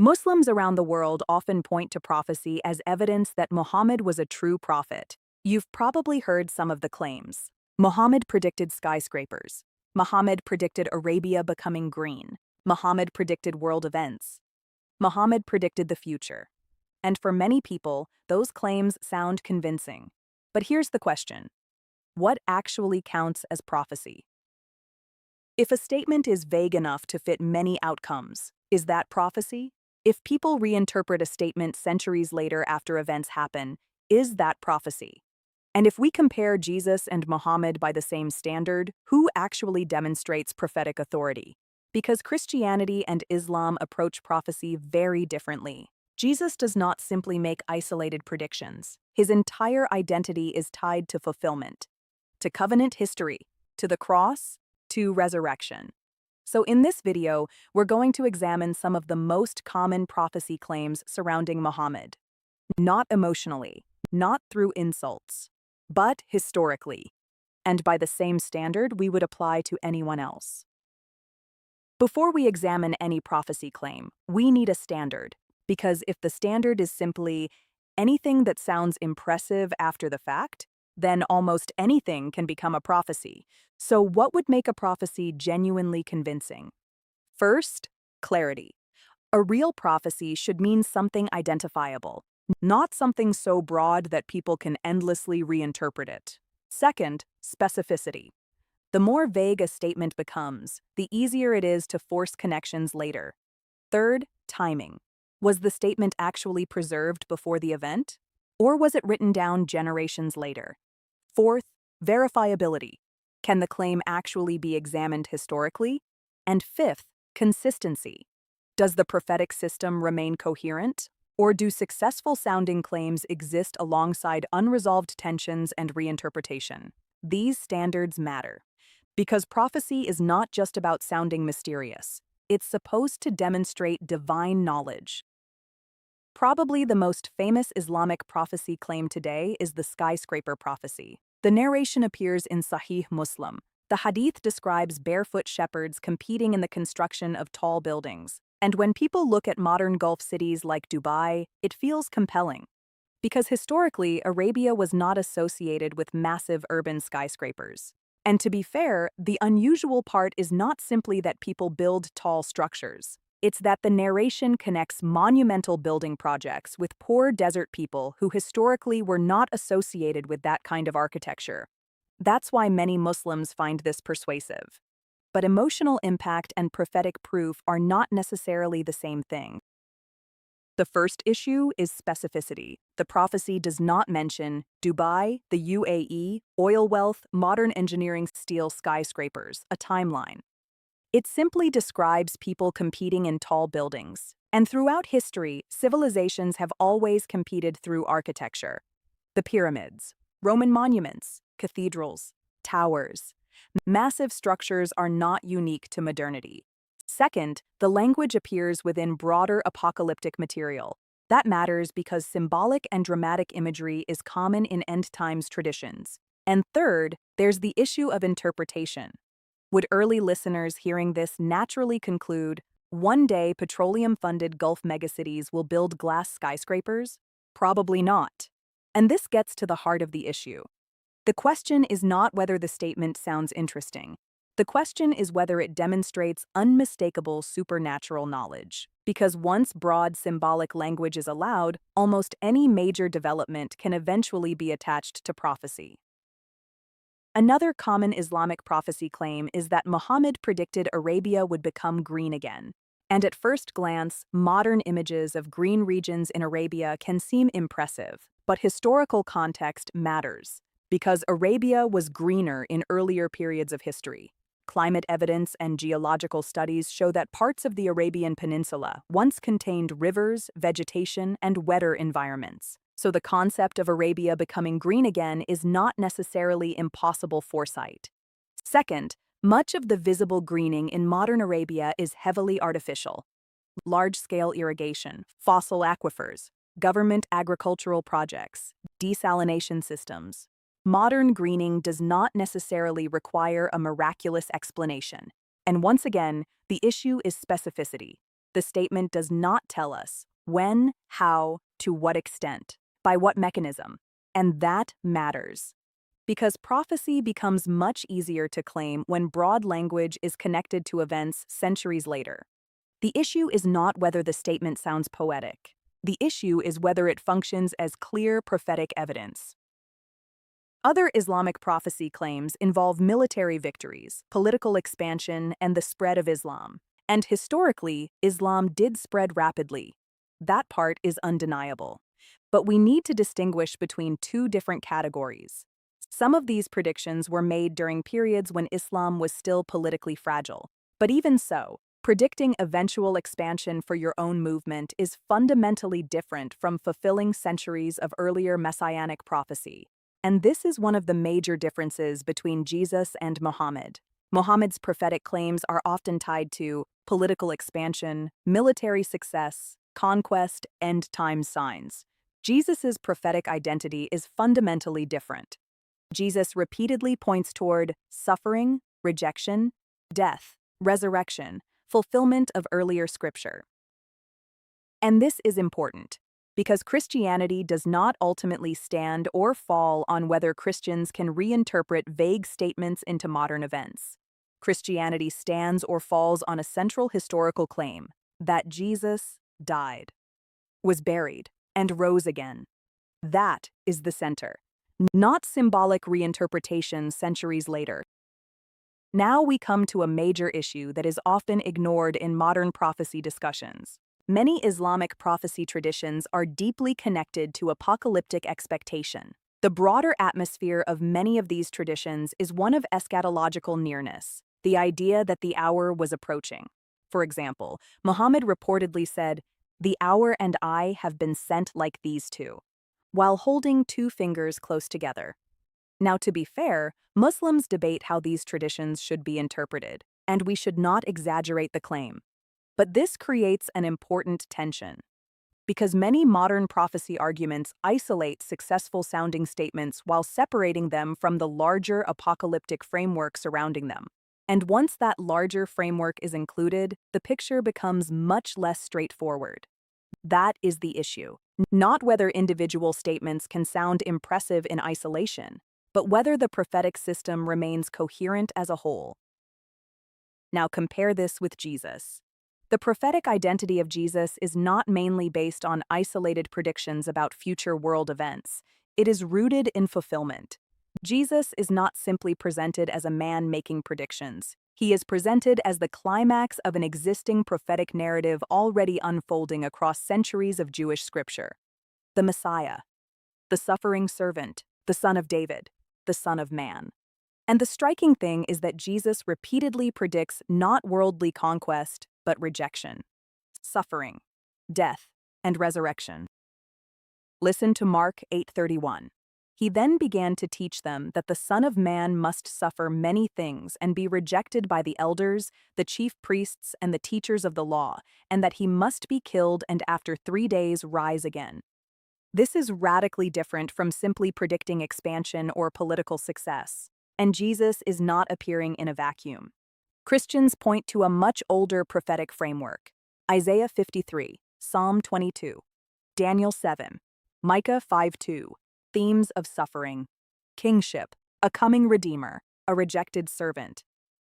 Muslims around the world often point to prophecy as evidence that Muhammad was a true prophet. You've probably heard some of the claims. Muhammad predicted skyscrapers. Muhammad predicted Arabia becoming green. Muhammad predicted world events. Muhammad predicted the future. And for many people, those claims sound convincing. But here's the question. What actually counts as prophecy? If a statement is vague enough to fit many outcomes, is that prophecy? If people reinterpret a statement centuries later after events happen, is that prophecy? And if we compare Jesus and Muhammad by the same standard, who actually demonstrates prophetic authority? Because Christianity and Islam approach prophecy very differently. Jesus does not simply make isolated predictions. His entire identity is tied to fulfillment, to covenant history, to the cross, to resurrection. So in this video, we're going to examine some of the most common prophecy claims surrounding Muhammad. Not emotionally, not through insults, but historically, and by the same standard we would apply to anyone else. Before we examine any prophecy claim, we need a standard, because if the standard is simply anything that sounds impressive after the fact, then almost anything can become a prophecy. So what would make a prophecy genuinely convincing? First, clarity. A real prophecy should mean something identifiable, not something so broad that people can endlessly reinterpret it. Second, specificity. The more vague a statement becomes, the easier it is to force connections later. Third, timing. Was the statement actually preserved before the event? Or was it written down generations later? Fourth, verifiability. Can the claim actually be examined historically? And fifth, consistency. Does the prophetic system remain coherent? Or do successful-sounding claims exist alongside unresolved tensions and reinterpretation? These standards matter. Because prophecy is not just about sounding mysterious. It's supposed to demonstrate divine knowledge. Probably the most famous Islamic prophecy claim today is the Skyscraper Prophecy. The narration appears in Sahih Muslim. The hadith describes barefoot shepherds competing in the construction of tall buildings. And when people look at modern Gulf cities like Dubai, it feels compelling. Because historically, Arabia was not associated with massive urban skyscrapers. And to be fair, the unusual part is not simply that people build tall structures. It's that the narration connects monumental building projects with poor desert people who historically were not associated with that kind of architecture. That's why many Muslims find this persuasive. But emotional impact and prophetic proof are not necessarily the same thing. The first issue is specificity. The prophecy does not mention Dubai, the UAE, oil wealth, modern engineering, steel skyscrapers, a timeline. It simply describes people competing in tall buildings. And throughout history, civilizations have always competed through architecture. The pyramids, Roman monuments, cathedrals, towers. Massive structures are not unique to modernity. Second, the language appears within broader apocalyptic material. That matters because symbolic and dramatic imagery is common in end-times traditions. And third, there's the issue of interpretation. Would early listeners hearing this naturally conclude, one day petroleum-funded Gulf megacities will build glass skyscrapers? Probably not. And this gets to the heart of the issue. The question is not whether the statement sounds interesting. The question is whether it demonstrates unmistakable supernatural knowledge. Because once broad symbolic language is allowed, almost any major development can eventually be attached to prophecy. Another common Islamic prophecy claim is that Muhammad predicted Arabia would become green again. And at first glance, modern images of green regions in Arabia can seem impressive, but historical context matters, because Arabia was greener in earlier periods of history. Climate evidence and geological studies show that parts of the Arabian Peninsula once contained rivers, vegetation, and wetter environments. So the concept of Arabia becoming green again is not necessarily impossible foresight. Second, much of the visible greening in modern Arabia is heavily artificial. Large-scale irrigation, fossil aquifers, government agricultural projects, desalination systems. Modern greening does not necessarily require a miraculous explanation. And once again, the issue is specificity. The statement does not tell us when, how, to what extent, by what mechanism, and that matters. Because prophecy becomes much easier to claim when broad language is connected to events centuries later. The issue is not whether the statement sounds poetic. The issue is whether it functions as clear prophetic evidence. Other Islamic prophecy claims involve military victories, political expansion, and the spread of Islam. And historically, Islam did spread rapidly. That part is undeniable. But we need to distinguish between two different categories. Some of these predictions were made during periods when Islam was still politically fragile. But even so, predicting eventual expansion for your own movement is fundamentally different from fulfilling centuries of earlier messianic prophecy. And this is one of the major differences between Jesus and Muhammad. Muhammad's prophetic claims are often tied to political expansion, military success, conquest, end time signs. Jesus' prophetic identity is fundamentally different. Jesus repeatedly points toward suffering, rejection, death, resurrection, fulfillment of earlier scripture. And this is important, because Christianity does not ultimately stand or fall on whether Christians can reinterpret vague statements into modern events. Christianity stands or falls on a central historical claim that Jesus died, was buried, and rose again. That is the center, not symbolic reinterpretation centuries later. Now we come to a major issue that is often ignored in modern prophecy discussions. Many Islamic prophecy traditions are deeply connected to apocalyptic expectation. The broader atmosphere of many of these traditions is one of eschatological nearness, the idea that the hour was approaching. For example, Muhammad reportedly said, "The hour and I have been sent like these two," while holding two fingers close together. Now, to be fair, Muslims debate how these traditions should be interpreted, and we should not exaggerate the claim. But this creates an important tension, because many modern prophecy arguments isolate successful-sounding statements while separating them from the larger apocalyptic framework surrounding them. And once that larger framework is included, the picture becomes much less straightforward. That is the issue, not whether individual statements can sound impressive in isolation, but whether the prophetic system remains coherent as a whole. Now compare this with Jesus. The prophetic identity of Jesus is not mainly based on isolated predictions about future world events. It is rooted in fulfillment. Jesus is not simply presented as a man making predictions. He is presented as the climax of an existing prophetic narrative already unfolding across centuries of Jewish scripture. The Messiah, the suffering servant, the Son of David, the Son of Man. And the striking thing is that Jesus repeatedly predicts not worldly conquest, but rejection, suffering, death, and resurrection. Listen to Mark 8:31. He then began to teach them that the Son of Man must suffer many things and be rejected by the elders, the chief priests, and the teachers of the law, and that he must be killed and after 3 days rise again. This is radically different from simply predicting expansion or political success, and Jesus is not appearing in a vacuum. Christians point to a much older prophetic framework: Isaiah 53, Psalm 22, Daniel 7, Micah 5:2, themes of suffering, kingship, a coming redeemer, a rejected servant.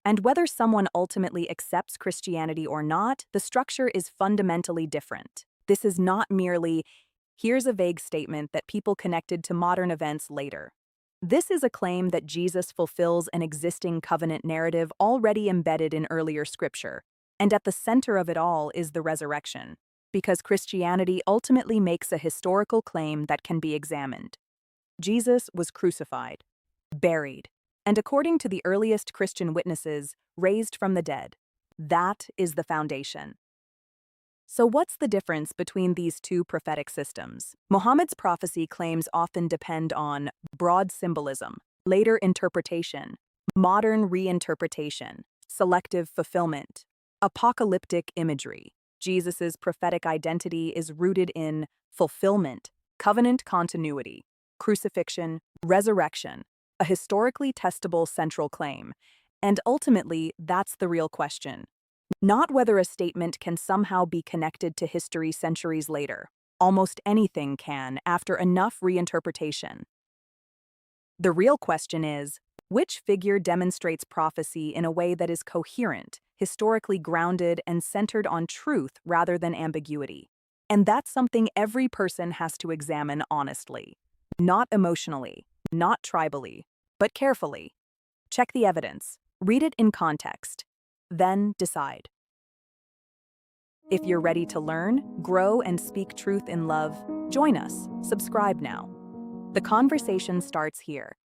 And whether someone ultimately accepts Christianity or not, the structure is fundamentally different. This is not merely, "Here's a vague statement that people connected to modern events later." This is a claim that Jesus fulfills an existing covenant narrative already embedded in earlier scripture, and at the center of it all is the resurrection, because Christianity ultimately makes a historical claim that can be examined. Jesus was crucified, buried, and according to the earliest Christian witnesses, raised from the dead. That is the foundation. So what's the difference between these two prophetic systems? Muhammad's prophecy claims often depend on broad symbolism, later interpretation, modern reinterpretation, selective fulfillment, apocalyptic imagery. Jesus' prophetic identity is rooted in fulfillment, covenant continuity, crucifixion, resurrection, a historically testable central claim. And ultimately, that's the real question. Not whether a statement can somehow be connected to history centuries later. Almost anything can, after enough reinterpretation. The real question is, which figure demonstrates prophecy in a way that is coherent, historically grounded, and centered on truth rather than ambiguity? And that's something every person has to examine honestly. Not emotionally, not tribally, but carefully. Check the evidence, read it in context, then decide. If you're ready to learn, grow, and speak truth in love, join us. Subscribe now. The conversation starts here.